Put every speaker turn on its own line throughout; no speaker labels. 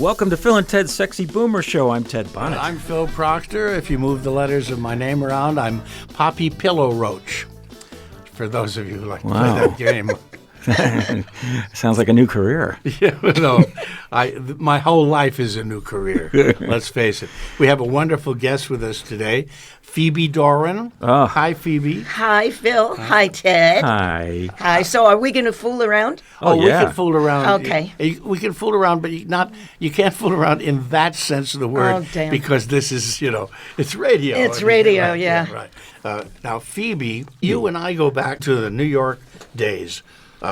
Welcome to Phil and Ted's Sexy Boomer Show. I'm Ted Bonnet.
I'm Phil Proctor. If you move the letters of my name around, I'm Poppy Pillow Roach. For those of you who like to play that game.
Sounds like a new career.
Yeah, no, my whole life is a new career. Let's face it. We have a wonderful guest with us today, Phoebe Dorin.
Oh.
Hi, Phoebe.
Hi, Phil. Hi, Ted.
Hi.
Hi. So, are we going to fool around?
Oh,
We
yeah.
can fool around.
Okay.
We can fool around, but you can't fool around in that sense of the word.
Oh, damn.
Because this is, it's radio.
It's radio,
right,
yeah.
Right. Now, Phoebe, you and I go back to the New York days.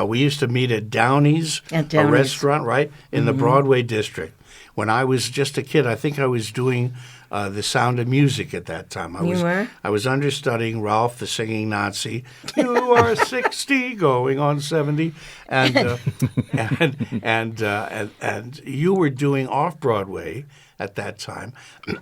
We used to meet at Downey's,
At
a
Downey's.
restaurant, right, in the Broadway district. When I was just a kid, I think I was doing The Sound of Music at that time. I was understudying Ralph the Singing Nazi. You are 60, going on 70, and you were doing off Broadway at that time,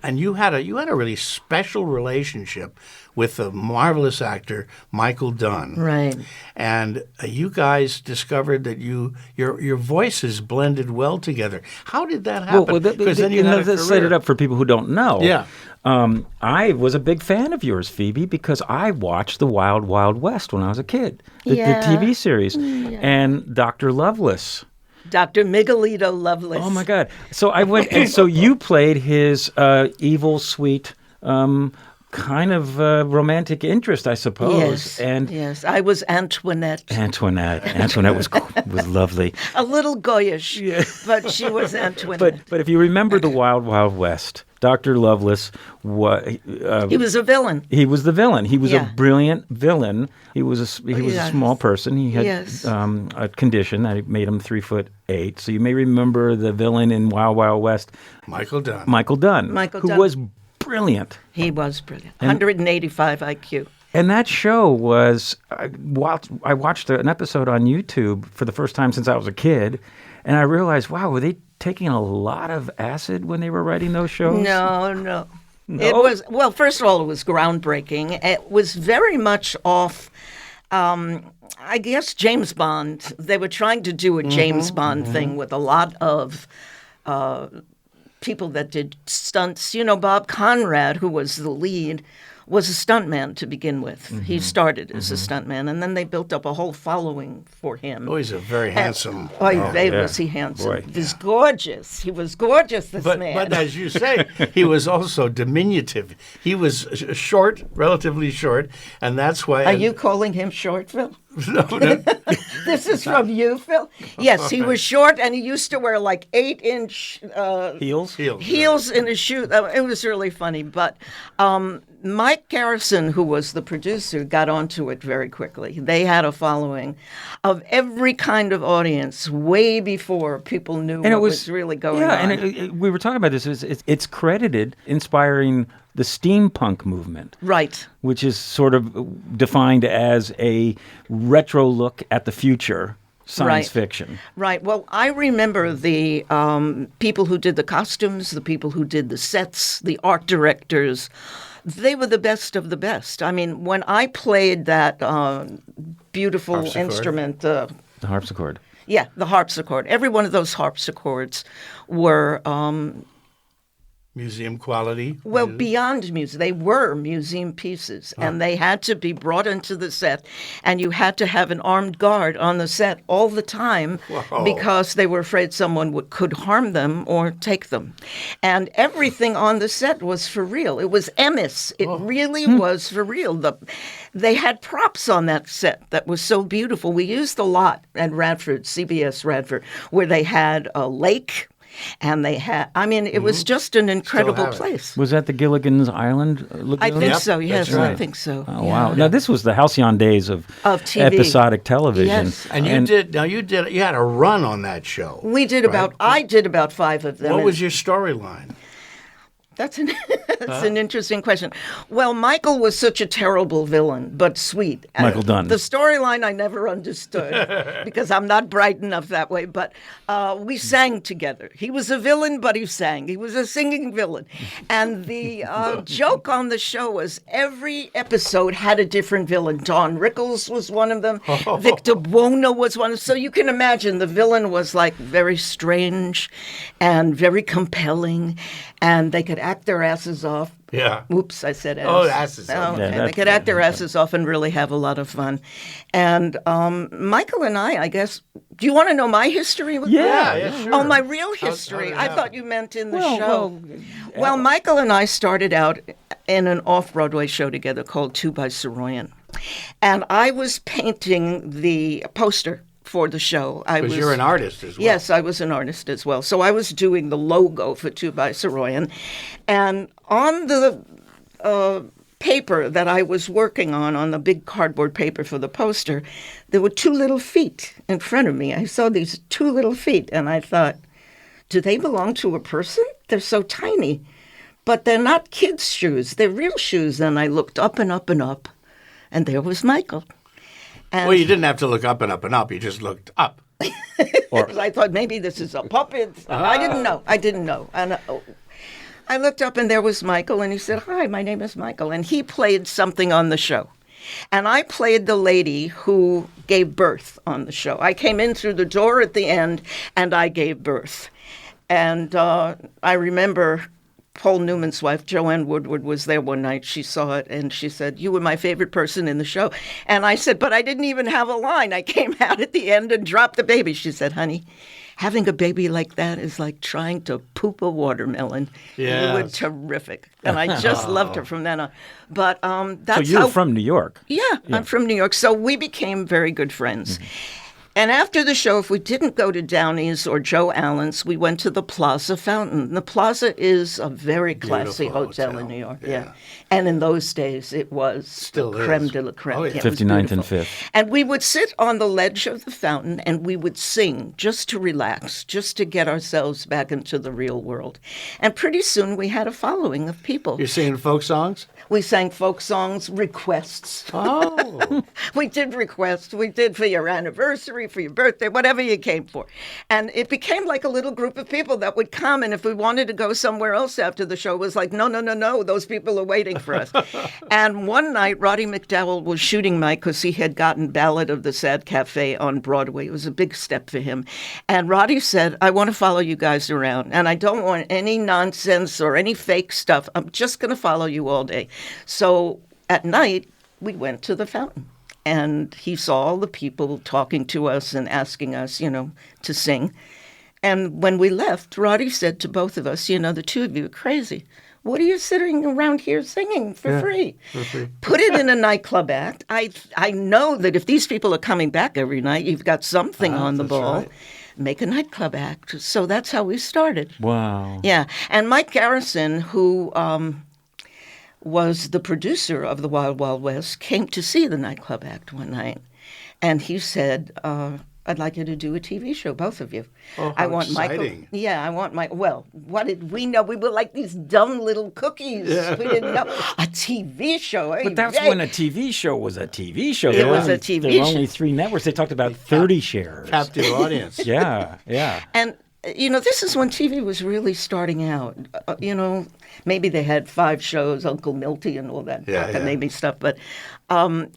and you had a really special relationship with the marvelous actor Michael Dunn.
Right.
And you guys discovered that your voices blended well together. How did that happen?
Because
then you had a
let's set
career.
it up for people who don't know.
Yeah.
I was a big fan of yours, Phoebe, because I watched The Wild Wild West when I was a kid, the TV series, and Dr. Lovelace.
Dr. Miguelito Lovelace.
Oh, my God. So I went, and so you played his evil, sweet, kind of romantic interest, I suppose.
Yes. Yes. I was Antoinette.
Antoinette was lovely.
A little goyish, but she was Antoinette.
But if you remember The Wild Wild West, Dr. Lovelace
he was a villain.
He was the villain. He was a
Yeah.
brilliant villain. He was a small person. He had
Yes.
a condition that made him 3'8". So you may remember the villain in Wild Wild West,
Michael Dunn.
Michael Dunn, who was brilliant.
He was brilliant. 185 IQ.
And that show was, I watched an episode on YouTube for the first time since I was a kid, and I realized, wow, were they taking a lot of acid when they were writing those shows?
No. It was, well, first of all, it was groundbreaking. It was very much off, I guess, James Bond. They were trying to do a James Bond thing with a lot of people that did stunts. Bob Conrad, who was the lead, was a stuntman to begin with. He started as a stuntman, and then they built up a whole following for him.
Oh, he's a very handsome.
Was he handsome?
Boy.
He was gorgeous. He was gorgeous, this man.
But as you say, he was also diminutive. He was short, relatively short, and that's why.
Are you calling him short, Phil?
No.
This is from you, Phil? Yes, he was short, and he used to wear like 8-inch
Heels?
heels in his shoe. It was really funny. But Mike Garrison, who was the producer, got onto it very quickly. They had a following of every kind of audience way before people knew what was really going on.
And we were talking about this. It's credited inspiring the steampunk movement.
Right.
Which is sort of defined as a retro look at the future. Science fiction.
Right. Well, I remember the people who did the costumes, the people who did the sets, the art directors. They were the best of the best. I mean, when I played that beautiful
Harpsichord.
Instrument.
The harpsichord.
Yeah, the harpsichord. Every one of those harpsichords were
Museum quality.
well, beyond music. They were museum pieces, and they had to be brought into the set, and you had to have an armed guard on the set all the time because they were afraid someone could harm them or take them. And everything on the set was for real. It was Emmis. It really was for real. They had props on that set that was so beautiful. We used a lot at Radford, CBS Radford, where they had a lake. And they had, it was just an incredible place.
Was that the Gilligan's Island lagoon?
I think so, yes,
that's right.
I think so.
Oh, wow. Now, this was the halcyon days of
TV.
episodic television.
Yes.
And you had a run on that show.
I did about 5 of them.
What was your storyline?
That's an That's an interesting question. Well, Michael was such a terrible villain, but sweet.
Michael Dunn.
The storyline I never understood because I'm not bright enough that way, but we sang together. He was a villain, but he sang. He was a singing villain. And the joke on the show was every episode had a different villain. Don Rickles was one of them. Victor Buono was one. So you can imagine the villain was like very strange and very compelling, and they could act their asses off.
Yeah.
Oops, I said ass.
Oh, asses off.
Okay. They could act their asses off and really have a lot of fun. And Michael and I guess, do you want to know my history with that?
Yeah, sure.
Oh, my real history.
How
I thought you meant in the
Well,
show. Well, Michael and I started out in an off-Broadway show together called 2 by Saroyan. And I was painting the poster for the show.
Because you're an artist as well.
Yes, I was an artist as well. So I was doing the logo for 2 by Saroyan. And on the paper that I was working on the big cardboard paper for the poster, there were 2 little feet in front of me. I saw these 2 little feet, and I thought, do they belong to a person? They're so tiny. But they're not kids' shoes. They're real shoes. And I looked up and up and up, and there was Michael. And
Well, you didn't have to look up and up and up. You just looked up.
I thought maybe this is a puppet. I didn't know. And I looked up, and there was Michael, and he said, "Hi, my name is Michael." And he played something on the show. And I played the lady who gave birth on the show. I came in through the door at the end, and I gave birth. And I remember Paul Newman's wife, Joanne Woodward, was there one night. She saw it, and she said, "You were my favorite person in the show." And I said, "But I didn't even have a line. I came out at the end and dropped the baby." She said, "Honey, having a baby like that is like trying to poop a watermelon."
Yes.
You were terrific. And I just loved her from then on. But that's
So you're
how...
from New York.
Yeah, I'm from New York. So we became very good friends. And after the show, if we didn't go to Downey's or Joe Allen's, we went to the Plaza Fountain. The Plaza is a very classy
Beautiful
hotel in New York.
Yeah.
And in those days, it was
Still
the
is.
creme de la creme.
Oh, yeah.
It was
59th and
beautiful.
5th.
And we would sit on the ledge of the fountain and we would sing just to relax, just to get ourselves back into the real world. And pretty soon we had a following of people.
You're singing folk songs?
We sang folk songs, requests.
Oh.
We did requests. We did for your anniversary, for your birthday, whatever you came for. And it became like a little group of people that would come. And if we wanted to go somewhere else after the show, it was like, no, those people are waiting for us. And one night, Roddy McDowell was shooting Mike because he had gotten Ballad of the Sad Cafe on Broadway. It was a big step for him. And Roddy said, "I want to follow you guys around. And I don't want any nonsense or any fake stuff. I'm just going to follow you all day." So at night, we went to the fountain. And he saw all the people talking to us and asking us, to sing. And when we left, Roddy said to both of us, "The 2 of you are crazy. What are you sitting around here singing for free? Put it in a nightclub act. I know that if these people are coming back every night, you've got something on the
that's
ball.
right.
Make a nightclub act." So that's how we started.
Wow.
Yeah. And Mike Garrison, who was the producer of the Wild Wild West, came to see the nightclub act one night. And he said, "I'd like you to do a TV show, both of you."
Oh,
I
how
want Michael.
exciting.
Yeah, I want Michael. Well, what did we know? We were like these dumb little cookies. We didn't know. A TV show.
But that's when a TV show was a TV show.
It was a TV
There were
show.
only 3 networks. They talked about 30 shares.
Captive audience.
Yeah.
And, this is when TV was really starting out. Maybe they had 5 shows, Uncle Milty and all that maybe stuff. But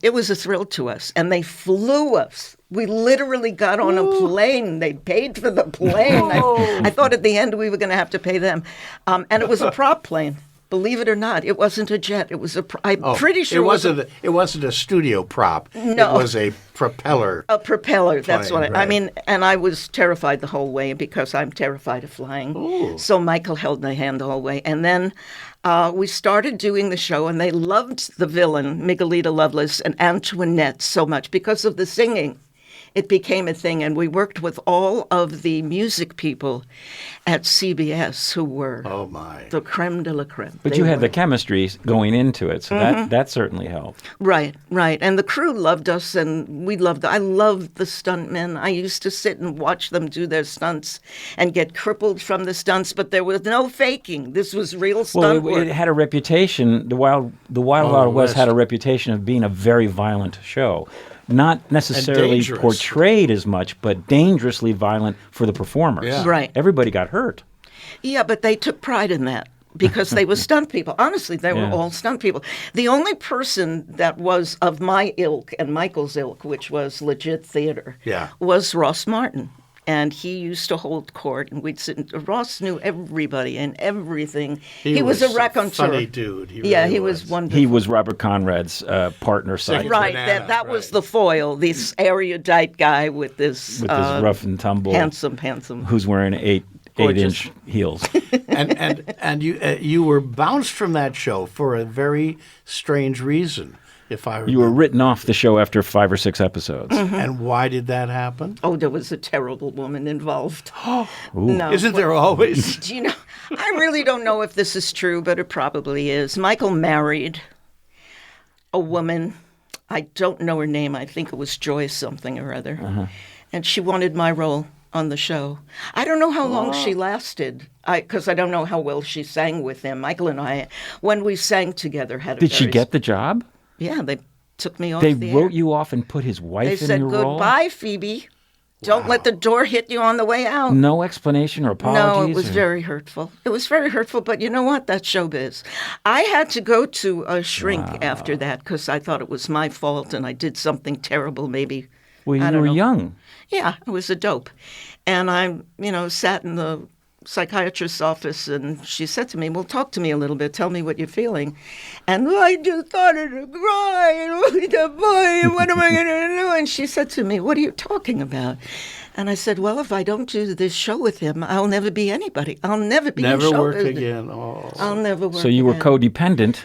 it was a thrill to us. And they flew us. We literally got on a plane. They paid for the plane. I thought at the end we were going to have to pay them. And it was a prop plane. Believe it or not, it wasn't a jet. It was I'm pretty sure
it wasn't a studio prop.
No.
It was a propeller.
A propeller, that's
Plane,
what I
right.
mean. And I was terrified the whole way because I'm terrified of flying.
Ooh.
So Michael held my hand the whole way. And then we started doing the show, and they loved the villain, Miguelita Lovelace, and Antoinette so much because of the singing. it became a thing. And we worked with all of the music people at CBS who were the creme de la creme.
But you had the chemistry going into it, so that certainly helped.
Right. And the crew loved us, and I loved the stuntmen. I used to sit and watch them do their stunts and get crippled from the stunts, but there was no faking. This was real stunt work.
It had a reputation, the Wild West had a reputation of being a very violent show. Not necessarily portrayed as much, but dangerously violent for the performers.
Yeah.
Right.
Everybody got hurt.
Yeah, but they took pride in that because they were stunt people. Honestly, they were all stunt people. The only person that was of my ilk and Michael's ilk, which was legit theater, was Ross Martin. And he used to hold court, and we'd sit. Ross knew everybody and everything. He was a raconteur.
Funny dude.
He was wonderful.
He was Robert Conrad's partner.
Right. That was the foil. This erudite guy with this
rough and tumble,
handsome,
who's wearing 8-inch heels.
and you were bounced from that show for a very strange reason. You
were written off the show after 5 or 6 episodes.
And why did that happen?
Oh, there was a terrible woman involved.
No, isn't there always?
Do you know? I really don't know if this is true, but it probably is. Michael married a woman. I don't know her name. I think it was Joy something or other. And she wanted my role on the show. I don't know how long she lasted, because I don't know how well she sang with him. Michael and I, when we sang together, had a
Did she get the job?
Yeah, they took me off the air.
They wrote you off and put his wife in your role?
They said, goodbye, Phoebe. Don't let the door hit you on the way out.
No explanation or apologies?
No, it was very hurtful. It was very hurtful, but you know what? That's showbiz. I had to go to a shrink after that because I thought it was my fault and I did something terrible maybe.
Well, you were young.
Yeah, I was a dope. And I, sat in the psychiatrist's office, and she said to me, well, talk to me a little bit. Tell me what you're feeling. And I just started to cry. And what am I going to do? And she said to me, what are you talking about? And I said, well, if I don't do this show with him, I'll never be anybody. I'll never be
in show work again. Oh.
I'll never work
So you were
again.
codependent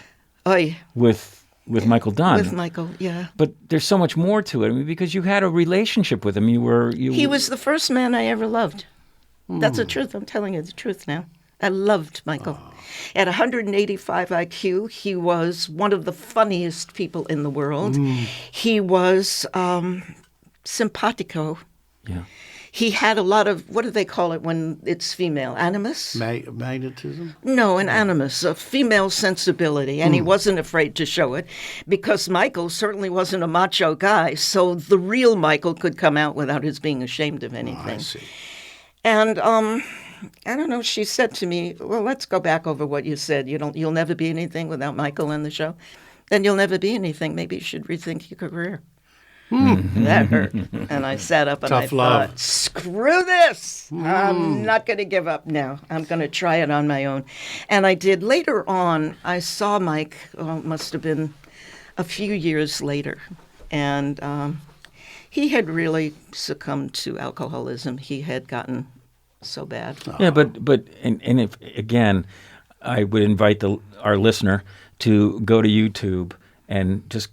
with Michael Dunn.
With Michael, yeah.
But there's so much more to it because you had a relationship with him. He
was the first man I ever loved. That's the truth. I'm telling you the truth now. I loved Michael. At 185 IQ, he was one of the funniest people in the world. He was simpatico.
Yeah.
He had a lot of, what do they call it when it's female? Animus?
Magnetism?
No, an animus, a female sensibility. And he wasn't afraid to show it because Michael certainly wasn't a macho guy. So the real Michael could come out without his being ashamed of anything.
I see.
And I don't know, she said to me, well, let's go back over what you said. You'll never be anything without Michael in the show. Then you'll never be anything. Maybe you should rethink your career. That hurt. And I sat up and
Tough
I
love.
thought, screw this. I'm not going to give up now. I'm going to try it on my own. And I did. Later on, I saw Mike, it must have been a few years later. And he had really succumbed to alcoholism. He had gotten so bad.
Yeah, but if again, I would invite our listener to go to YouTube and just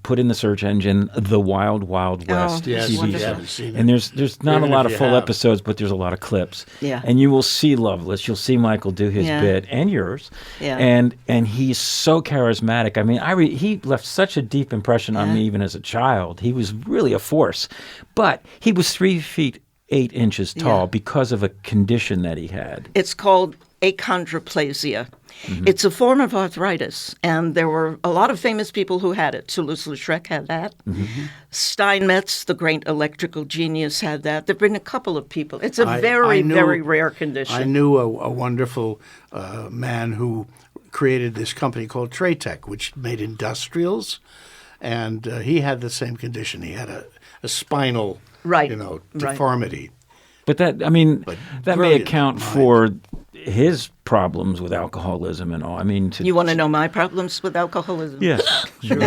put in the search engine "The Wild Wild West" TV show. And there's not a lot of full episodes, but there's a lot of clips.
Yeah.
And you will see Loveless. You'll see Michael do his bit and yours.
Yeah.
And he's so charismatic. I mean, he left such a deep impression on me even as a child. He was really a force, but he was 3 feet 8 inches tall because of a condition that he had.
It's called achondroplasia. It's a form of arthritis, and there were a lot of famous people who had it. Toulouse-Lautrec had that. Steinmetz, the great electrical genius, had that. There have been a couple of people. It's a very rare condition.
I knew a wonderful man who created this company called Traytech, which made industrials, and he had the same condition. He had a spinal, deformity.
But that may account for his problems with alcoholism and all. I mean,
you want to know my problems with alcoholism?
Yes. Sure.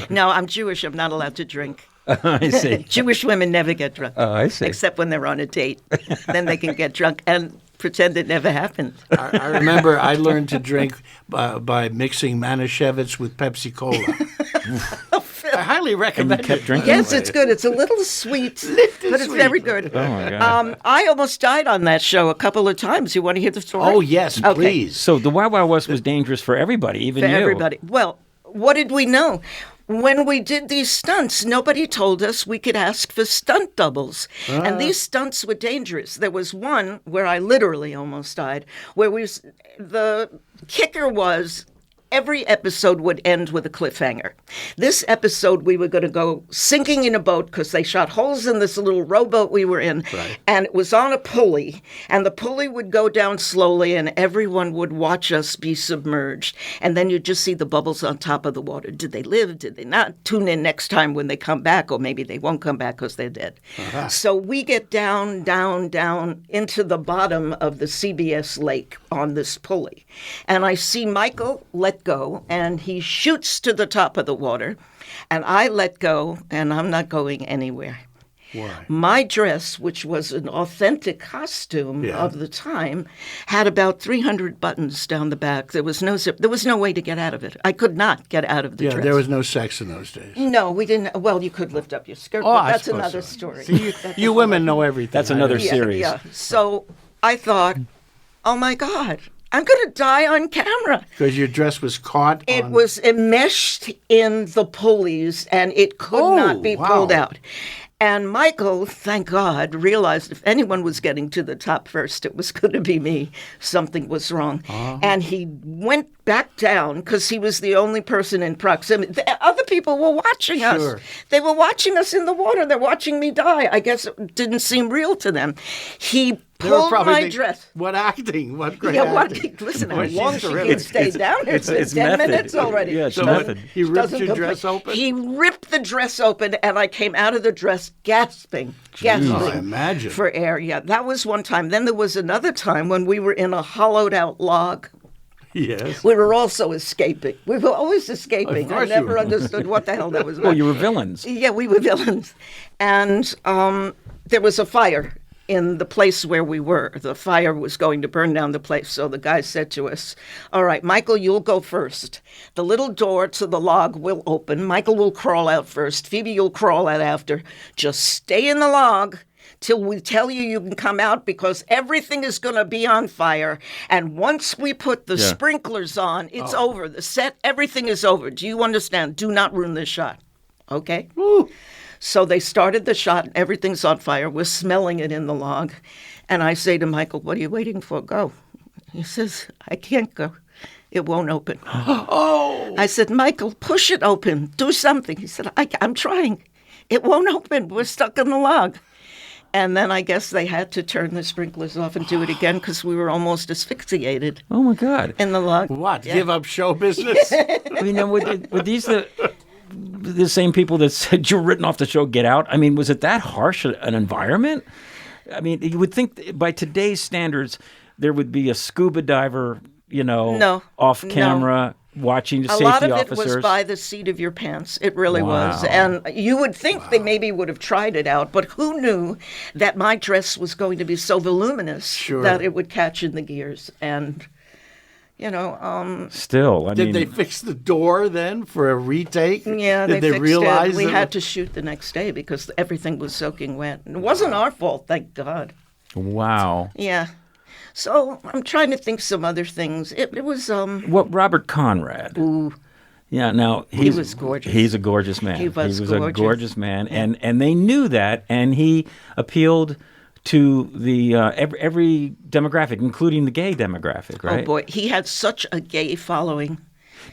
No, I'm Jewish. I'm not allowed to drink.
I see.
Jewish women never get drunk.
Oh, I see.
Except when they're on a date. Then they can get drunk and pretend it never happened.
I remember I learned to drink by mixing Manischewitz with Pepsi Cola. I highly recommend
kept
it.
drinking?
Yes, it's good. It's a little sweet, but it's very good.
Oh, my God.
I almost died on that show a couple of times. You want to hear the story?
Oh, yes,
Okay.
please.
So the Wild Wild West was dangerous for everybody, even
For
you.
everybody. Well, what did we know? When we did these stunts, nobody told us we could ask for stunt doubles. And these stunts were dangerous. There was one where I literally almost died, where the kicker was every episode would end with a cliffhanger. This episode, we were going to go sinking in a boat because they shot holes in this little rowboat we were in.
Right.
And it was on a pulley. And the pulley would go down slowly and everyone would watch us be submerged. And then you'd just see the bubbles on top of the water. Did they live? Did they not? Tune in next time when they come back, or maybe they won't come back because they're dead. So we get down, down, down into the bottom of the CBS lake on this pulley. And I see Michael let go, and he shoots to the top of the water, and I let go, and I'm not going anywhere.
Why?
My dress, which was an authentic costume of the time, had about 300 buttons down the back. There was no zip. There was no way to get out of it. I could not get out of the dress.
There was no sex in those days.
No, we didn't. Well, you could lift up your skirt,
Oh,
but
I
that's
suppose
another
so.
story.
See,
That's
you women know everything.
That's another
yeah,
series.
Yeah. So I thought, oh my God, I'm going to die on camera.
Because your dress was caught
It
on...
was enmeshed in the pulleys, and it could not be pulled out. And Michael, thank God, realized if anyone was getting to the top first, it was going to be me. Something was wrong. And he went back down because he was the only person in proximity. The other people were watching us. They were watching us in the water. They're watching me die. I guess it didn't seem real to them. He pulled my dress.
What acting? What great
Yeah,
acting.
listen, how
Boy,
long
she's
she
terrific.
can stay down here. It's been 10
method.
minutes already.
Yeah, it's
So
method.
he ripped
Doesn't
your
complain.
dress open?
He ripped the dress open, and I came out of the dress gasping
I imagine.
for air. Yeah, that was one time. Then there was another time when we were in a hollowed-out log.
Yes.
We were also escaping. We were always escaping.
Of
I
course you
never
were.
understood what the hell that was about.
Well, you were villains.
Yeah, we were villains. And there was a fire in the place where we were. The fire was going to burn down the place. So the guy said to us, all right, Michael, you'll go first. The little door to the log will open. Michael will crawl out first. Phoebe, you'll crawl out after. Just stay in the log till we tell you you can come out, because everything is going to be on fire. And once we put the sprinklers on, it's over. The set, everything is over. Do you understand? Do not ruin this shot. Okay?
Woo.
So they started the shot, and everything's on fire. We're smelling it in the log. And I say to Michael, what are you waiting for? Go. He says, I can't go. It won't open. I said, Michael, push it open. Do something. He said, I'm trying. It won't open. We're stuck in the log. And then I guess they had to turn the sprinklers off and do it again because we were almost asphyxiated
Oh, my God.
in the log.
What? Give up show business?
You know, were these the same people that said you're written off the show, get out? I mean, was it that harsh an environment? I mean, you would think by today's standards, there would be a scuba diver, off camera watching to
A
safety
lot of
officers.
it was by the seat of your pants. It really was.
Wow.
And you would think they maybe would have tried it out, but who knew that my dress was going to be so voluminous that it would catch in the gears. And,
Still, I
Did
mean,
they fix the door then for a retake?
yeah,
Did
they
they
fixed
realize
it. We
that-
had to shoot the next day because everything was soaking wet. And it wasn't our fault, thank God.
wow.
Yeah. So I'm trying to think some other things. It was
What Robert Conrad?
ooh,
Yeah, now
He was gorgeous.
He's a gorgeous man.
He was
a
gorgeous.
gorgeous man, and they knew that, and he appealed to the every demographic, including the gay demographic, right?
oh boy, he had such a gay following.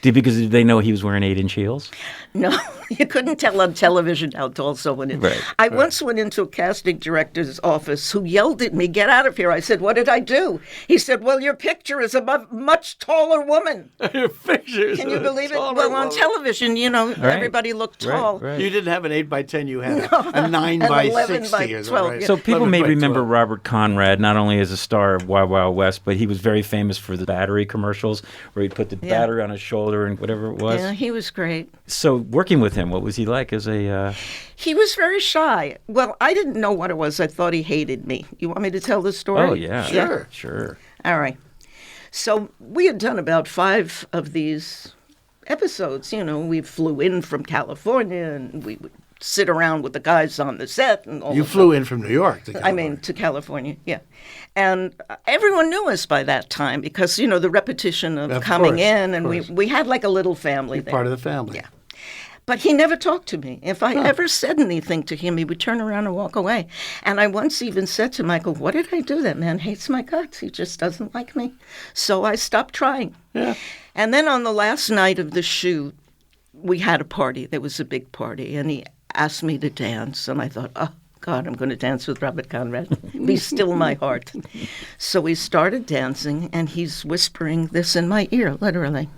Because they know he was wearing 8-inch heels?
No, you couldn't tell on television how tall someone is.
Right,
I once went into a casting director's office who yelled at me, "Get out of here." I said, "What did I do?" He said, "Well, your picture is of a much taller woman."
Your pictures.
Can you
of a
believe it?
taller
Well, on
woman.
television, everybody looked tall.
Right.
You didn't have an 8x10, you had a 9x60.
11 by
or
12,
right?
yeah.
So people
11
may
by
remember
12.
Robert Conrad not only as a star of Wild Wild West, but he was very famous for the battery commercials where he'd put the battery on his shoulder and whatever it was.
Yeah, he was great.
So working with him, what was he like as a...
He was very shy. Well, I didn't know what it was. I thought he hated me. You want me to tell the story?
Oh, yeah.
Sure.
All right. So we had done about 5 of these episodes. We flew in from California, and we would sit around with the guys on the set. And all
You flew in from New York to California.
to California, yeah. And everyone knew us by that time because, the repetition of coming in, and we had like a little family there.
Part of the family.
Yeah. But he never talked to me. If I ever said anything to him, he would turn around and walk away. And I once even said to Michael, what did I do? That man hates my guts. He just doesn't like me. So I stopped trying.
Yeah.
And then on the last night of the shoot, we had a party. There was a big party. And he asked me to dance. And I thought, oh, God, I'm going to dance with Robert Conrad. Be still my heart. So we started dancing, and he's whispering this in my ear, literally.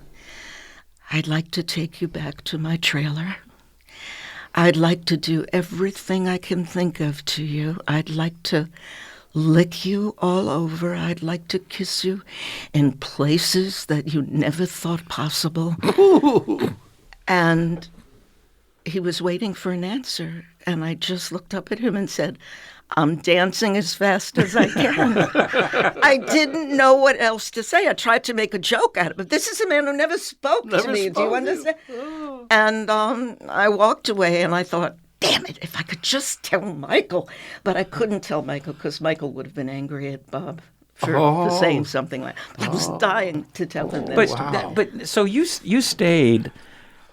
I'd like to take you back to my trailer. I'd like to do everything I can think of to you. I'd like to lick you all over. I'd like to kiss you in places that you never thought possible. And he was waiting for an answer, and I just looked up at him and said, I'm dancing as fast as I can. I didn't know what else to say. I tried to make a joke out of it, but this is a man who never spoke to me. Do you understand? Oh. And I walked away, and I thought, damn it, if I could just tell Michael. But I couldn't tell Michael because Michael would have been angry at Bob for saying something like that. I was dying to tell him that.
But so you stayed.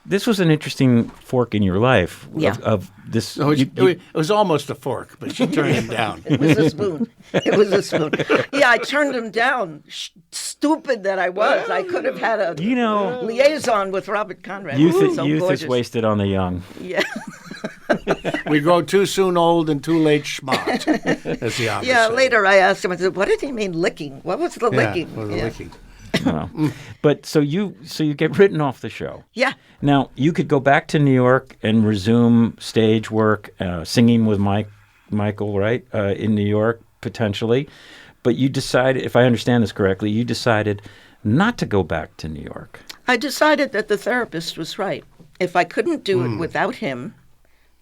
This was an interesting fork in your life of this.
No, it was almost a fork, but she turned him down.
It was a spoon. Yeah, I turned him down. Stupid that I was. I could have had a liaison with Robert Conrad.
Youth is wasted on the young.
Yeah.
We grow too soon old and too late smart. That's the opposite.
Yeah, later I asked him, I said, what did he mean licking? What was the licking?
What was the licking?
Well, but so you get written off the show.
Yeah.
Now you could go back to New York and resume stage work, singing with Michael, right, in New York potentially. But you decided, if I understand this correctly, you decided not to go back to New York.
I decided that the therapist was right. If I couldn't do it without him,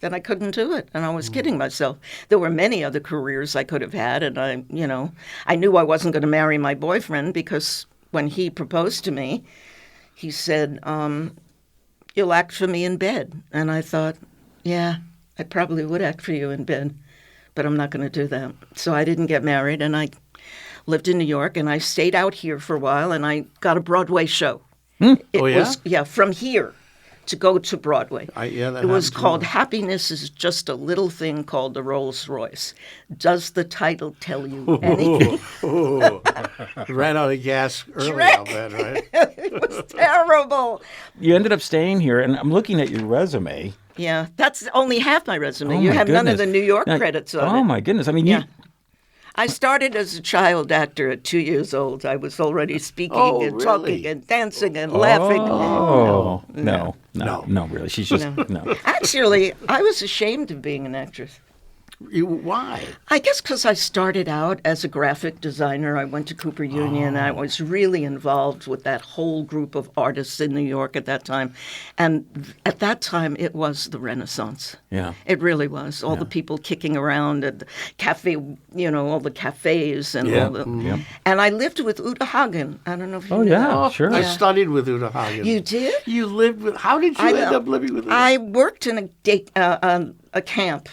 then I couldn't do it. And I was kidding myself. There were many other careers I could have had, and I knew I wasn't going to marry my boyfriend because when he proposed to me, he said, you'll act for me in bed. And I thought, yeah, I probably would act for you in bed, but I'm not going to do that. So I didn't get married, and I lived in New York, and I stayed out here for a while, and I got a Broadway show. From here to go to Broadway. It was called Happiness is Just a Little Thing Called the Rolls Royce. Does the title tell you anything?
Ran out of gas early, I'll bet, right?
It was terrible.
You ended up staying here, and I'm looking at your resume.
Yeah, that's only half my resume. You have none of the New York credits on it.
Oh, my goodness. I mean,
I started as a child actor at 2 years old. I was already speaking and talking and dancing and laughing.
Oh, no, really. She's just, no.
Actually, I was ashamed of being an actress.
Why?
I guess because I started out as a graphic designer. I went to Cooper Union. I was really involved with that whole group of artists in New York at that time. And at that time, it was the Renaissance.
Yeah.
It really was. All the people kicking around at the cafe, all the cafes and all the...
Yeah.
And I lived with Uta Hagen. I don't know if you know.
Yeah, sure.
I studied with Uta Hagen.
You did?
You lived with... How did you end up living with her?
I worked in a camp.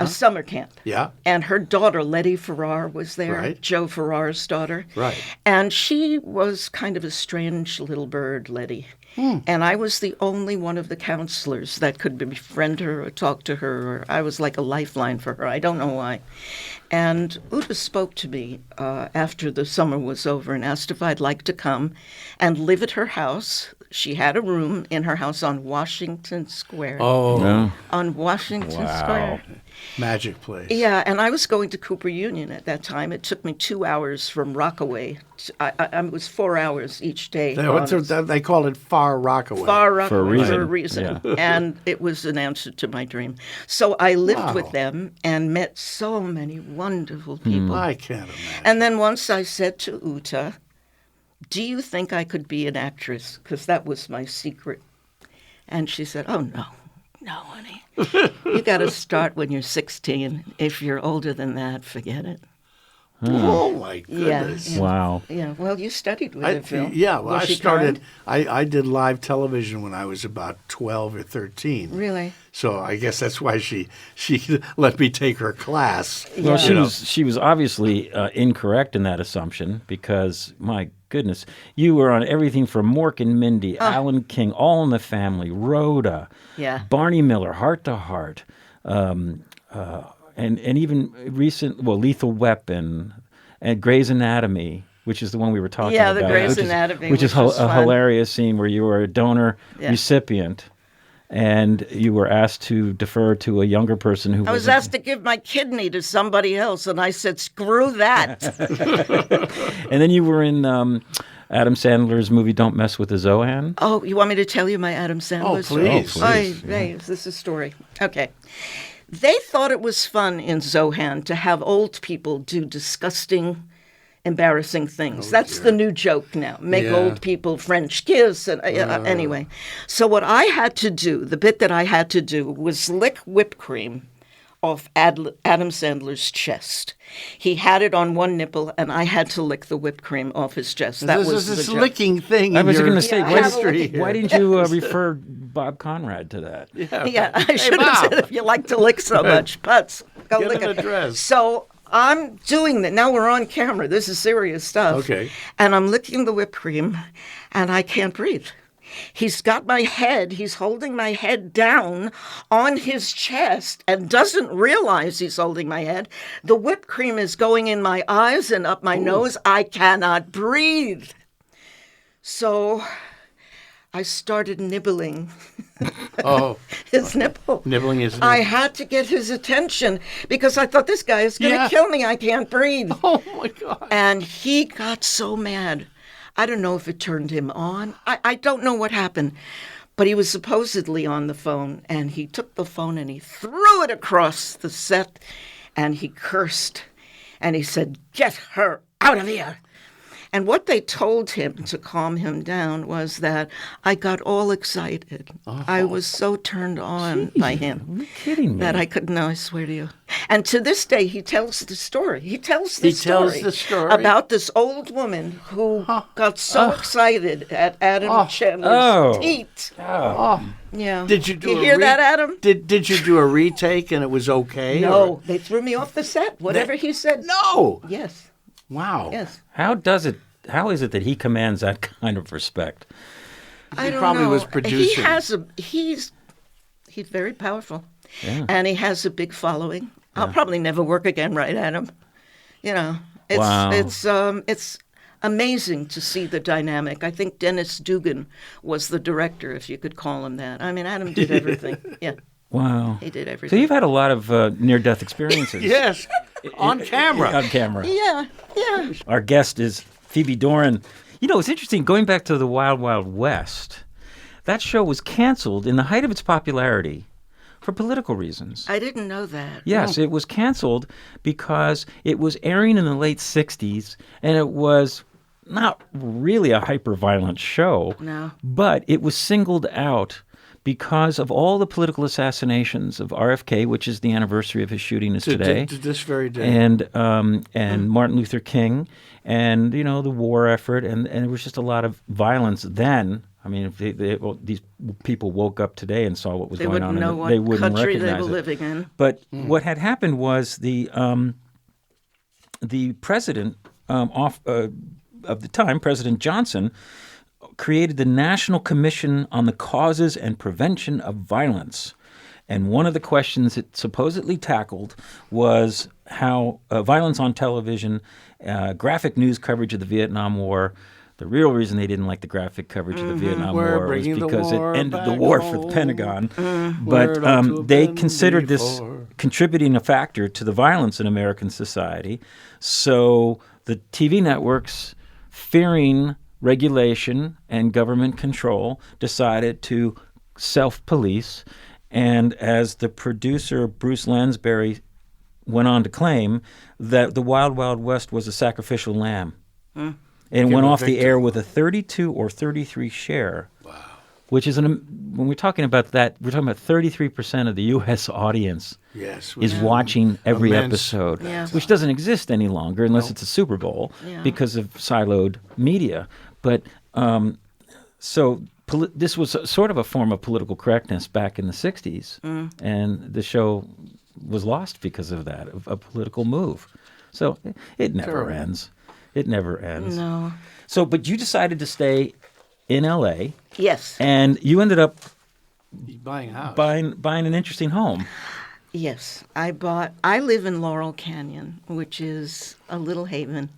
A summer camp.
Yeah.
And her daughter, Letty Farrar, was there.
Right.
Joe Farrar's daughter.
Right.
And she was kind of a strange little bird, Letty. And I was the only one of the counselors that could befriend her or talk to her. Or I was like a lifeline for her. I don't know why. And Uta spoke to me after the summer was over and asked if I'd like to come and live at her house. She had a room in her house on Washington Square.
Oh.
Yeah.
On Washington Square.
Magic place.
Yeah, and I was going to Cooper Union at that time. It took me 2 hours from Rockaway. It was 4 hours each day.
They call it Far Rockaway.
Far Rockaway
for a
reason.
Yeah.
And it was an answer to my dream. So I lived with them and met so many wonderful people.
I can't imagine.
And then once I said to Uta, do you think I could be an actress? Because that was my secret. And she said, oh, no. No, honey. You got to start when you're 16. If you're older than that, forget it.
Oh my goodness!
Yeah.
Wow.
Yeah. Well, you studied with it, Phil.
Yeah. Well,
Was
I
she
started.
kind?
I did live television when I was about 12 or 13.
Really?
So I guess that's why she let me take her class.
Well,
Yeah.
she was obviously incorrect in that assumption because, my goodness, you were on everything from Mork and Mindy, Alan King, All in the Family, Rhoda,
Yeah.
Barney Miller, Heart to Heart, and even Lethal Weapon, and Grey's Anatomy, which is the one we were talking about.
Yeah, the Grey's Anatomy,
which is
was
a
fun.
hilarious scene where you were a donor recipient. And you were asked to defer to a younger person who
I was asked to give my kidney to somebody else, and I said, screw that.
And then you were in Adam Sandler's movie Don't Mess with the Zohan.
Oh, you want me to tell you my Adam Sandler story?
please.
Hey, this is a story. Okay. They thought it was fun in Zohan to have old people do disgusting, embarrassing things. That's the new joke now. Make old people French kiss. And anyway, so what I had to do, the bit that I had to do, was lick whipped cream off Adam Sandler's chest. He had it on one nipple, and I had to lick the whipped cream off his chest. That was
this
the joke.
licking thing.
I was going to say,
Yeah,
why didn't you refer Bob Conrad to that?
Yeah, I should have said if you like to lick so much, putz, go
Get
lick
him
it.
a dress.
So I'm doing that. Now we're on camera. This is serious stuff.
Okay.
And I'm licking the whipped cream, and I can't breathe. He's got my head, he's holding my head down on his chest and doesn't realize he's holding my head. The whipped cream is going in my eyes and up my nose. I cannot breathe. So I started nibbling
Oh,
his nipple.
nibbling his
I
nipple.
had to get his attention because I thought this guy is going to
Yeah.
kill me. I can't breathe.
Oh my God!
And he got so mad. I don't know if it turned him on. I don't know what happened. But he was supposedly on the phone, and he took the phone and he threw it across the set, and he cursed. And he said, "Get her out of here." And what they told him to calm him down was that I got all excited. I was so turned on by him.
Are you kidding me?
That I couldn't know, I swear to you. And to this day, he tells the story. He tells the story about this old woman who got so excited at Adam Sandler's teeth. Yeah.
Did you do
You hear that, Adam?
Did you do a retake and it was okay?
No, they threw me off the set. Whatever he said.
No.
Yes.
Wow.
Yes.
How is it that he commands that kind of respect?
I don't
probably
know.
was producing.
He's very powerful, and he has a big following. I'll probably never work again, right, Adam? You know, it's amazing to see the dynamic. I think Dennis Dugan was the director, if you could call him that. I mean, Adam did everything. Yeah.
Wow.
He did
So
everything.
you've had a lot of near-death experiences.
Yes. On camera.
On camera.
Yeah.
Our guest is Phoebe Dorin. You know, it's interesting, going back to the Wild Wild West, that show was canceled in the height of its popularity for political reasons.
I didn't know that.
Yes, it was canceled because it was airing in the late 60s, and it was not really a hyper-violent show.
No.
But it was singled out because of all the political assassinations of RFK, which is the anniversary of his shooting is today.
To this very day.
And Martin Luther King, and the war effort, and there was just a lot of violence then. I mean, if these people woke up today and saw what was going on,
know what
they wouldn't
country
recognize
they were
it.
living in.
But what had happened was the president of the time, President Johnson, created the National Commission on the Causes and Prevention of Violence. And one of the questions it supposedly tackled was how violence on television, graphic news coverage of the Vietnam War. The real reason they didn't like the graphic coverage of the Vietnam War was because it ended the war for the Pentagon. But they considered this contributing a factor to the violence in American society. So the TV networks, fearing regulation and government control, decided to self-police. And as the producer, Bruce Lansbury, went on to claim, that the Wild Wild West was a sacrificial lamb. And went off the air with a 32 or 33 share, which is when we're talking about that, we're talking about 33% of the U.S. audience
Yes,
is watching every
immense.
episode,
Yeah.
which doesn't exist any longer unless it's a Super Bowl because of siloed media. But this was sort of a form of political correctness back in the 60s, and the show was lost because of that, of a political move. So it never ends. It never ends.
No.
So, but you decided to stay in L.A.
Yes.
and you ended up
buying a house.
buying an interesting home.
Yes. I live in Laurel Canyon, which is a little haven.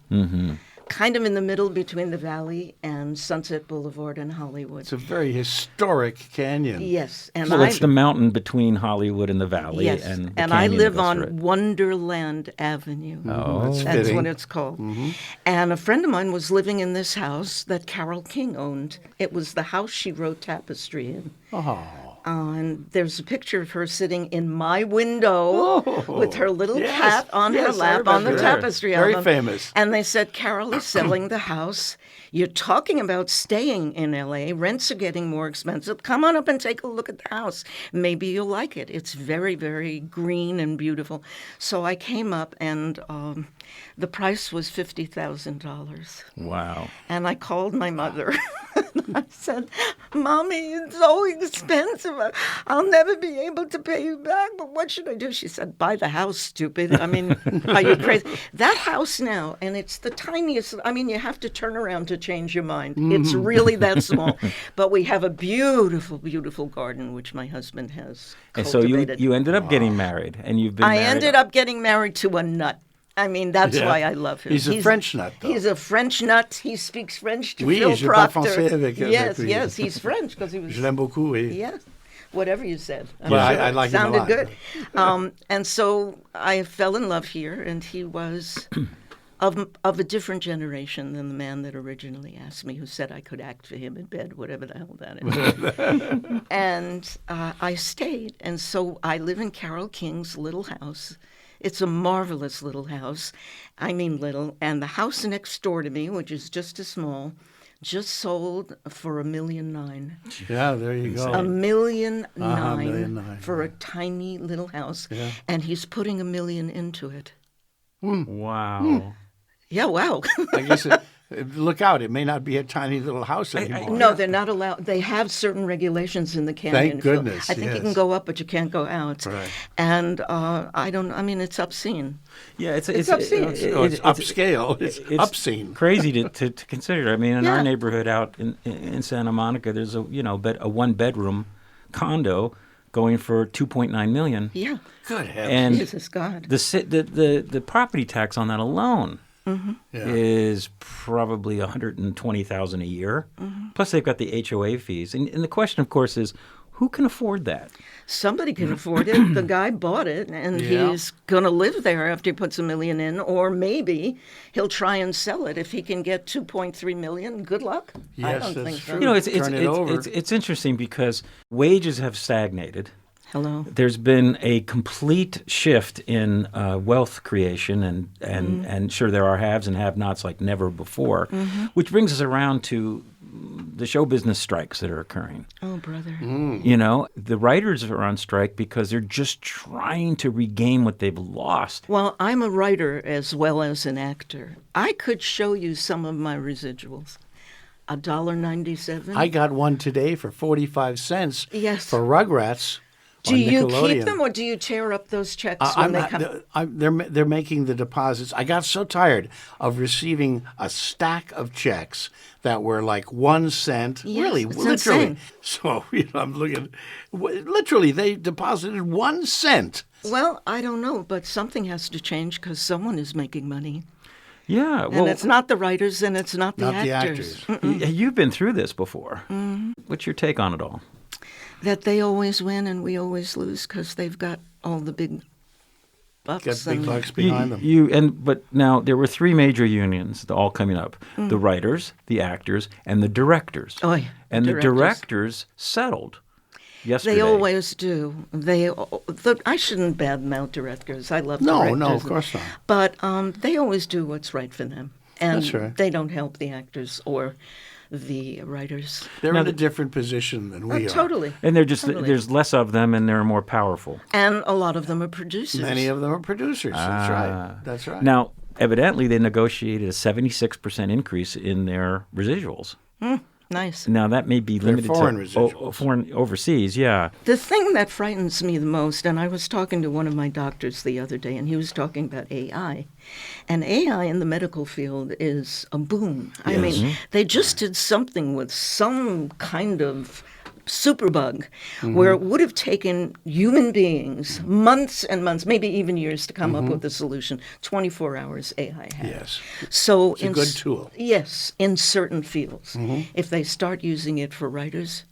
Kind of in the middle between the Valley and Sunset Boulevard and Hollywood.
It's a very historic canyon.
Yes. And
Well, it's the mountain between Hollywood and the Valley.
Yes,
and the
and I
canyon
live
that goes
on
through it.
Wonderland Avenue.
Oh, that's
That's
fitting.
what it's called. And a friend of mine was living in this house that Carole King owned. It was the house she wrote Tapestry in.
Oh.
And there's a picture of her sitting in my window with her little
Yes,
cat on her
yes, I
lap on the
remember her.
tapestry
Very
album.
famous.
And they said, Carol is selling the house. You're talking about staying in L.A. Rents are getting more expensive. Come on up and take a look at the house. Maybe you'll like it. It's very, very green and beautiful. So I came up, and the price was $50,000.
Wow.
And I called my mother. I said, Mommy, it's so expensive. I'll never be able to pay you back, but what should I do? She said, buy the house, stupid. I mean, are you crazy? That house now, and it's the tiniest, I mean, you have to turn around to change your mind. It's really that small. But we have a beautiful, beautiful garden, which my husband has
And so
cultivated.
you ended up getting married, and you've been
I
married.
ended up getting married to a nut. I mean, that's why I love him.
He's a French nut, though.
He's a French nut. He speaks French to
Oui,
Phil
je parle
Proctor.
français avec lui.
Yes, he's French because he was.
Je l'aime beaucoup, oui.
Yes, whatever you said.
Well, I like him a
sounded
lot.
good. And so I fell in love here, and he was of a different generation than the man that originally asked me, who said I could act for him in bed, whatever the hell that is. And I stayed, and so I live in Carole King's little house. It's a marvelous little house. I mean little. And the house next door to me, which is just as small, just sold for $1.9 million.
Yeah, there you go.
$1.9 million
$1.9
for a tiny little house. Yeah. And he's putting $1 million into it.
Wow.
Yeah, wow.
I guess look out, it may not be a tiny little house anymore.
No, they're not allowed. They have certain regulations in the canyon.
Thank goodness,
I think you
yes.
can go up, but you can't go out.
Right.
And I mean, it's obscene.
Yeah, it's
obscene.
It's upscale. It's obscene.
Crazy to consider. I mean, in
Yeah.
our neighborhood out in Santa Monica, there's a one-bedroom condo going for $2.9 million.
Yeah.
Good heavens.
And
Jesus God.
the property tax on that alone
Yeah.
is probably $120,000 a year. Plus, they've got the HOA fees, and the question, of course, is who can afford that?
Somebody can afford it. The guy bought it, and
Yeah.
he's going to live there after he puts $1 million in, or maybe he'll try and sell it if he can get $2.3 million. Good luck. I
Yes,
don't
that's
think so.
true.
You know,
Turn it over.
it's interesting because wages have stagnated.
Hello.
There's been a complete shift in wealth creation, and sure there are haves and have-nots like never before, which brings us around to the show business strikes that are occurring.
Oh, brother.
You know, the writers are on strike because they're just trying to regain what they've lost.
Well, I'm a writer as well as an actor. I could show you some of my residuals. $1.97.
I got one today for 45 cents
Yes.
for Rugrats.
Do
on
you
Nickelodeon.
keep them, or do you tear up those checks when they come?
They're making the deposits. I got so tired of receiving a stack of checks that were like 1 cent.
Yes,
really,
it's
literally.
insane.
So I'm looking. Literally, they deposited 1 cent.
Well, I don't know, but something has to change because someone is making money.
Yeah,
And it's not the writers and it's not the
Not
actors.
the actors.
You've been through this before. What's your take on it all?
That they always win and we always lose because they've got all the big bucks.
Got big
and-
bucks behind them.
But now there were 3 major unions all coming up: the writers, the actors, and the directors.
Oh, yeah,
And the
directors.
directors settled yesterday.
They always do. I shouldn't badmouth directors. I love
No,
directors.
no, of course not.
But they always do what's right for them. And
That's right.
they don't help the actors or the writers.
They're in a different position than we are.
Totally.
And there's less of them, and they're more powerful.
And a lot of them are producers.
Many of them are producers. That's right. That's right.
Now, evidently, they negotiated a 76% increase in their residuals.
Nice.
Now, that may be limited
foreign
to
residuals.
foreign overseas, yeah.
The thing that frightens me the most, and I was talking to one of my doctors the other day, and he was talking about AI. And AI in the medical field is a boom. I mean, they just did something with some kind of superbug where it would have taken human beings months and months, maybe even years to come up with a solution. 24 hours AI had.
Yes.
So
It's a good tool.
Yes, in certain fields. If they start using it for writers,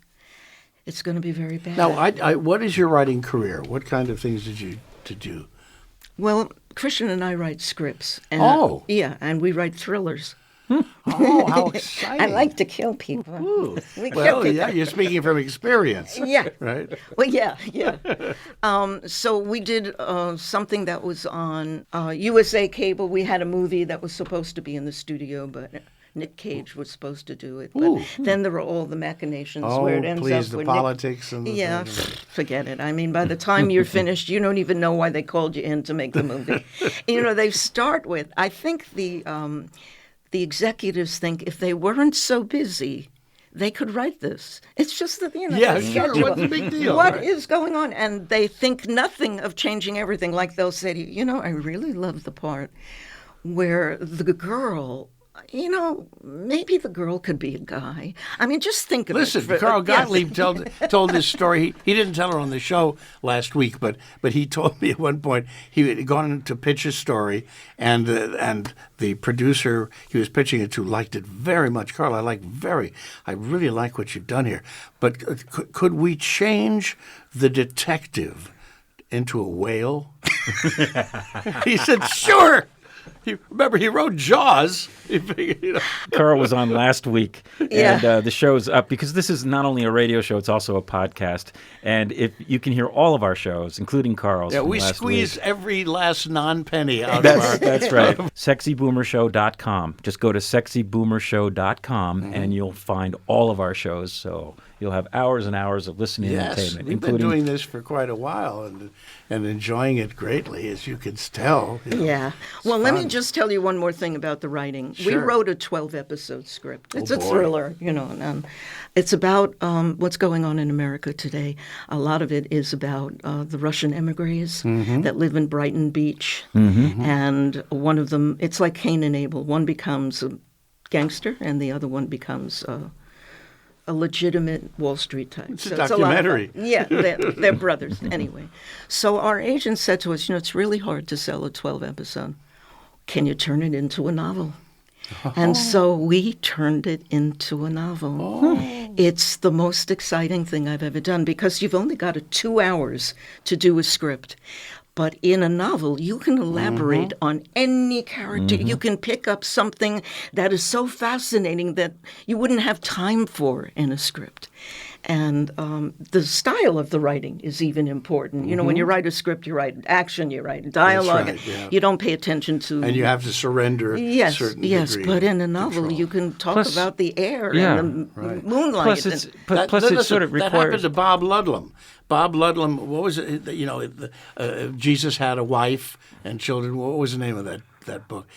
it's going to be very bad.
Now, what is your writing career? What kind of things did you do?
Well, Christian and I write scripts. And,
Oh.
Yeah, and we write thrillers.
Oh, how exciting.
I like to kill people.
Ooh.
We kill
Well,
people.
yeah, you're speaking from experience.
Yeah.
Right?
Well, yeah. So we did something that was on USA Cable. We had a movie that was supposed to be in the studio, but Nick Cage was supposed to do it. But
Ooh.
then there were all the machinations
Oh,
where it ends
please,
up
the
with
politics and the
yeah,
thing.
forget it. I mean, by the time you're finished, you don't even know why they called you in to make the movie. They start with, I think the executives think if they weren't so busy, they could write this. It's just that,
Yeah,
the
sure.
schedule.
What's the big deal?
What is going on? And they think nothing of changing everything. Like they'll say to you, I really love the part where the girl, maybe the girl could be a guy. I mean, just think of
Listen,
it.
Carl
Yes.
Gottlieb told this story. He didn't tell it on the show last week, but he told me at one point he had gone to pitch a story, and the producer he was pitching it to liked it very much. Carl, I really like what you've done here, but could we change the detective into a whale? He said, sure. Remember, he wrote Jaws.
Carl was on last week,
Yeah.
and the show's up because this is not only a radio show, it's also a podcast. And if you can hear all of our shows, including Carl's.
Yeah,
from
we
last
squeeze
week.
every last non-penny out of our...
That's right. SexyBoomerShow.com. Just go to SexyBoomerShow.com, and you'll find all of our shows. So you'll have hours and hours of listening
Yes,
entertainment,
we've
including
been doing this for quite a while and enjoying it greatly, as you can tell.
Yeah. Well, let me
fun.
just tell you one more thing about the writing. We
Sure.
wrote a 12-episode script. It's a
boy.
thriller, and it's about what's going on in America today. A lot of it is about the Russian emigres that live in Brighton Beach. And one of them, it's like Cain and Abel. One becomes a gangster and the other one becomes a legitimate Wall Street type.
It's a
lot of
documentary.
fun. Yeah, they're brothers anyway. So our agent said to us, it's really hard to sell a 12-episode. Can you turn it into a novel? And so we turned it into a novel. It's the most exciting thing I've ever done because you've only got 2 hours to do a script. But in a novel, you can elaborate on any character. You can pick up something that is so fascinating that you wouldn't have time for in a script. And the style of the writing is even important. When you write a script, you write action, you write dialogue.
That's right, yeah.
You don't pay attention to...
And you have to surrender a certain degree
but in a
of
novel,
control.
you can talk
Plus-
about the air
yeah,
and the
right.
moonlight.
Plus, it's
Listen,
sort of
that happened
requires.
to Bob Ludlum. Bob Ludlum, what was it? Jesus had a wife and children. What was the name of that book?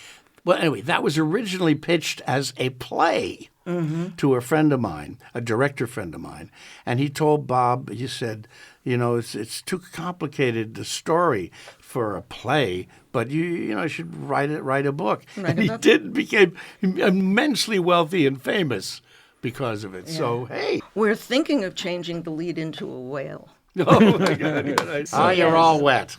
Well, anyway, that was originally pitched as a play to a friend of mine, a director friend of mine, and he told Bob, he said, it's too complicated, the story for a play, but you should write a book. And he did, became immensely wealthy and famous because of it. Yeah. So, hey.
We're thinking of changing the lead into a whale.
Oh, my God. You're all wet.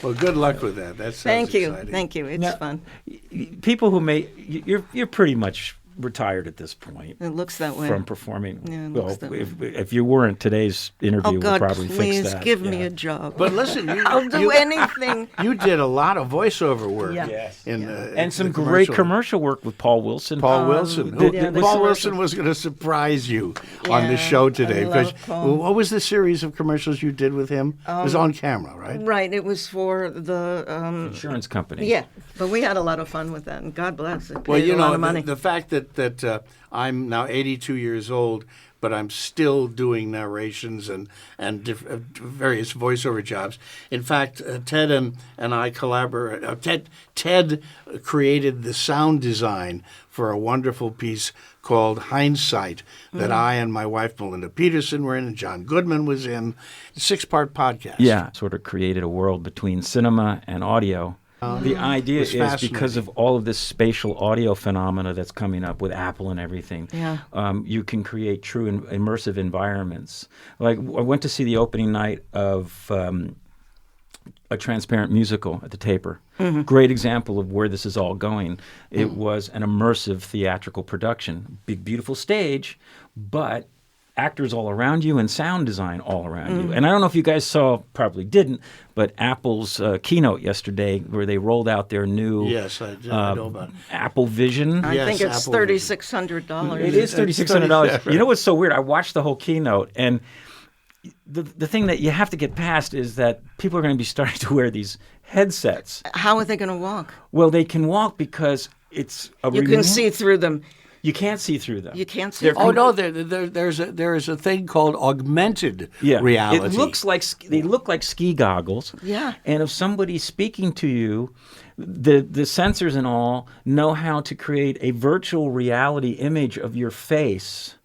Well, good luck with that. That sounds exciting.
Thank you. It's fun.
People who you're pretty much retired at this point.
It looks that way.
From performing.
Yeah, it looks that way.
If you weren't, today's interview
God,
would probably
please
fix that.
give me a job.
But listen,
I'll do anything.
You did a lot of voiceover work.
Yeah.
Yes.
And
some great commercial work with Paul Wilson.
Paul Wilson. Paul Wilson was going to surprise you on the show today. Because what was the series of commercials you did with him? It was on camera, right?
Right. It was for the
Insurance company.
Yeah, But we had a lot of fun with that, and God bless. It
Well,
paid a lot of money.
the fact that I'm now 82 years old, but I'm still doing narrations and various voiceover jobs. In fact, Ted and I collaborate. Ted created the sound design for a wonderful piece called Hindsight that I and my wife Melinda Peterson were in, and John Goodman was in. A 6-part podcast.
Yeah, sort of created a world between cinema and audio. The idea is because of all of this spatial audio phenomena that's coming up with Apple and everything, you can create true immersive environments. Like I went to see the opening night of a transparent musical at the Taper. Great example of where this is all going. It was an immersive theatrical production. Big, beautiful stage, but actors all around you and sound design all around you. And I don't know if you guys saw, probably didn't, but Apple's keynote yesterday where they rolled out their new
Yes, I know about it.
Apple Vision.
I think it's
Apple
$3,600.
It is $3,600. You know what's so weird? I watched the whole keynote, and the thing that you have to get past is that people are going to be starting to wear these headsets.
How are they going to walk?
Well, they can walk because it's a
You can see through them.
You can't see through them.
You can't see.
Oh no, there is a thing called augmented reality.
It looks like they look like ski goggles.
Yeah.
And if somebody's speaking to you, the sensors and all know how to create a virtual reality image of your face.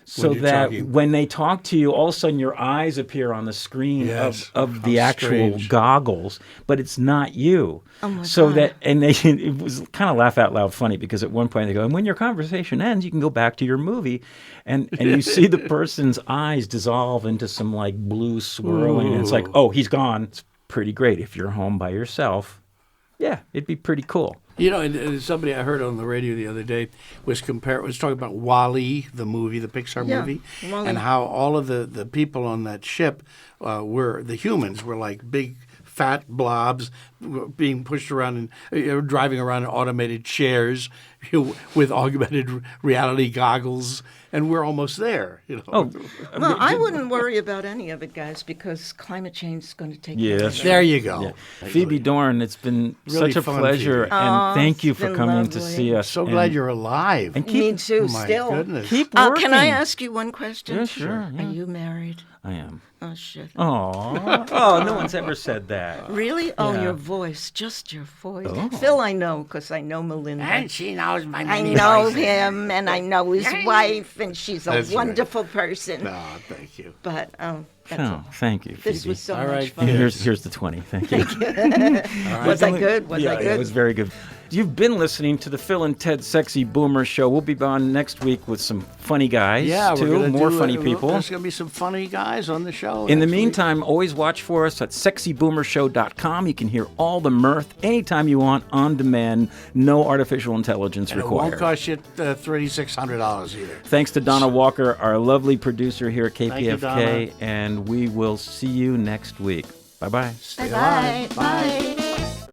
So that when they talk to you, all of a sudden your eyes appear on the screen of the actual goggles, but it's not you.
Oh my
so
God.
It was kind of laugh out loud funny because at one point they go, and when your conversation ends, you can go back to your movie, and you see the person's eyes dissolve into some like blue swirling, and it's like, oh, he's gone. It's pretty great if you're home by yourself. Yeah, it'd be pretty cool.
You know, and somebody I heard on the radio the other day was talking about WALL-E, the movie, the Pixar movie,
WALL-E.
and how all of the people on that ship the humans were like big fat blobs being pushed around and driving around in automated chairs with augmented reality goggles, and we're almost there. You know.
Oh,
Well, I wouldn't worry about any of it, guys, because climate change is going to take care of it.
There you go.
Yeah. Phoebe Dorin, it's been
Really
such a
fun,
pleasure,
Phoebe.
and thank you
it's
for
been
coming to
lovely.
see us.
So glad you're alive.
And
Me too,
My
still.
goodness.
keep working.
Can I ask you one question?
Yeah, sure.
Are you married?
I am.
Oh, shit.
Oh, no one's ever said that.
Really? Oh,
Yeah.
your voice. Just your voice.
Oh.
Phil, I know, because I know Melinda.
And she knows my
I
many
know
voices.
him, and I know his wife, and she's a
That's right.
wonderful person.
No, thank you.
But that's
Oh,
all.
thank you, Phoebe.
This was so
All
much
right.
fun.
Here's the 20. Thank you.
Was I good? Was I
Yeah,
good?
it was very good. You've been listening to the Phil and Ted Sexy Boomer Show. We'll be on next week with some funny guys,
Yeah,
too,
we're gonna
more
do
funny people.
There's going to be some funny guys on the show.
In the
next week.
meantime, always watch for us at sexyboomershow.com. You can hear all the mirth anytime you want, on demand, no artificial intelligence
And it
required.
won't cost you $3,600 either.
Thanks to Donna Walker, our lovely producer here at
you,
KPFK,
Donna.
and we will see you next week. Bye-bye.
Stay
Bye-bye.
alive. Bye.
Bye.